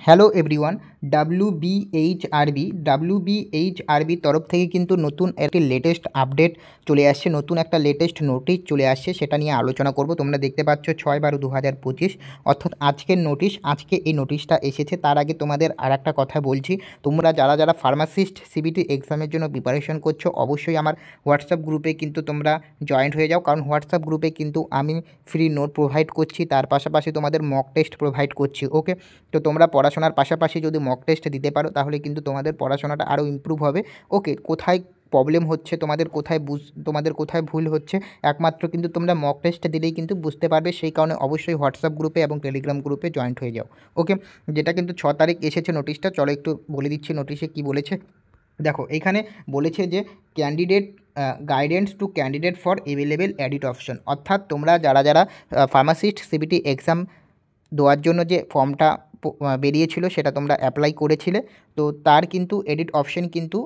Hello everyone, ডাব্লিউবিএইচআরবি তরফ থেকে কিন্তু নতুন একটি লেটেস্ট আপডেট চলে আসছে, নতুন একটা লেটেস্ট নোটিশ চলে আসছে, সেটা নিয়ে আলোচনা করব। তোমরা দেখতে পাচ্ছ 6/12/2025 অর্থাৎ আজকের নোটিশ। আজকে এই নোটিশটা এসেছে। তার আগে তোমাদের আর একটা কথা বলছি, তোমরা যারা যারা ফার্মাসিস্ট সিবিটি এক্সামের জন্য প্রিপারেশন করছো অবশ্যই আমার হোয়াটসঅ্যাপ গ্রুপে কিন্তু তোমরা জয়েন্ট হয়ে যাও, কারণ হোয়াটসঅ্যাপ গ্রুপে কিন্তু আমি ফ্রি নোট প্রোভাইড করছি, তার পাশাপাশি তোমাদের মক টেস্ট প্রোভাইড করছি। ওকে, তো তোমরা পড়াশোনার পাশাপাশি যদি মক টেস্ট দিতে পারো তাহলে কিন্তু তোমাদের পড়াশোনাটা আরও ইমপ্রুভ হবে। ওকে, কোথায় প্রবলেম হচ্ছে তোমাদের, তোমাদের কোথায় ভুল হচ্ছে, একমাত্র কিন্তু তোমরা মক টেস্ট দিলেই কিন্তু বুঝতে পারবে। সেই কারণে অবশ্যই হোয়াটসঅ্যাপ গ্রুপে এবং টেলিগ্রাম গ্রুপে জয়েন্ট হয়ে যাও। ওকে, যেটা কিন্তু 6 তারিখ এসেছে নোটিশটা। চলো একটু বলে দিচ্ছি নোটিশে কি বলেছে। দেখো, এখানে বলেছে যে candidate guidance to candidate for available edit option, অর্থাৎ তোমরা যারা যারা ফার্মাসিস্ট সিবিটি এক্সাম দেওয়ার জন্য যে ফর্মটা বেরিয়েছিল সেটা তোমরা অ্যাপ্লাই করেছিলে, তো তার কিন্তু এডিট অপশন কিন্তু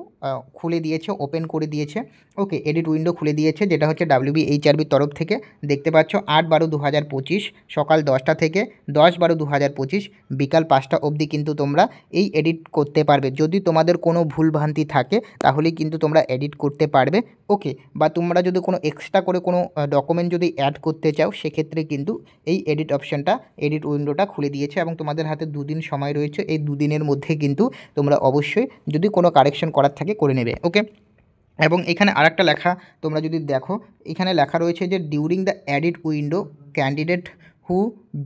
খুলে দিয়েছে, ওপেন করে দিয়েছে। ওকে, এডিট উইন্ডো খুলে দিয়েছে, যেটা হচ্ছে ডাব্লিউবিএইচআরবির তরফ থেকে। দেখতে পাচ্ছ 8/12/2025 সকাল 10টা থেকে 10/12/2025 বিকাল 5টা অবধি কিন্তু তোমরা এই এডিট করতে পারবে। যদি তোমাদের কোনো ভুলভ্রান্তি থাকে তাহলে কিন্তু তোমরা এডিট করতে পারবে। ওকে, বা তোমরা যদি কোনো এক্সট্রা করে কোনো ডকুমেন্ট যদি অ্যাড করতে চাও সেক্ষেত্রে কিন্তু এই এডিট অপশানটা, এডিট উইন্ডোটা খুলে দিয়েছে এবং তোমাদের হাতে 2 দিন সময় রয়েছে। এই 2 দিনের মধ্যে কিন্তু তোমরা অবশ্যই যদি কোনো কারেকশন করার থাকে করে নেবে। ওকে, এবং এখানে আরেকটা লেখা তোমরা যদি দেখো, এখানে লেখা রয়েছে যে during the edit window candidate who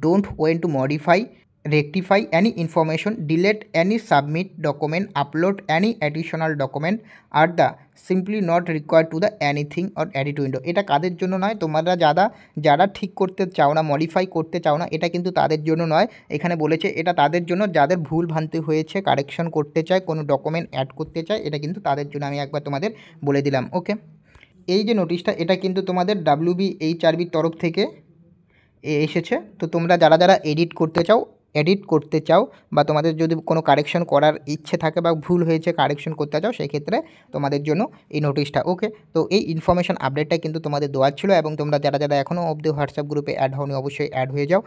don't went to modify, rectify any information, delete any submit document, upload any additional document are the simply not required to the anything or edit window। এটা কাদের জন্য নয়, তোমরা যারা ঠিক করতে চাও না, modify করতে চাও না, এটা কিন্তু তাদের জন্য নয়। এখানে বলেছে এটা তাদের জন্য যাদের ভুল ভ্রান্তি হয়েছে, কারেকশন করতে চায়, কোনো ডকুমেন্ট অ্যাড করতে চায়, এটা কিন্তু তাদের জন্য। আমি একবার তোমাদের বলে দিলাম। ওকে, এই যে নোটিশটা এটা কিন্তু তোমাদের ডাব্লিউবিএইচআরবির তরফ থেকে এসেছে। তো তোমরা যারা যারা এডিট করতে চাও বা তোমাদের যদি কোনো কারেকশন করার ইচ্ছে থাকে বা ভুল হয়েছে কারেকশন করতে চাও সেক্ষেত্রে তোমাদের জন্য এই নোটিশটা। ওকে, তো এই ইনফরমেশন আপডেটটা কিন্তু তোমাদের দেওয়ার ছিল এবং তোমরা যারা যারা এখনও অবধি হোয়াটসঅ্যাপ গ্রুপে অ্যাড হওনি অবশ্যই অ্যাড হয়ে যাও,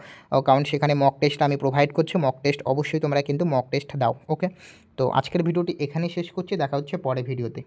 কারণ সেখানে মক টেস্ট আমি প্রোভাইড করছি। মক টেস্ট অবশ্যই তোমরা কিন্তু মক টেস্ট দাও। ওকে, তো আজকের ভিডিওটি এখানেই শেষ করছি, দেখা হচ্ছে পরের ভিডিওতে।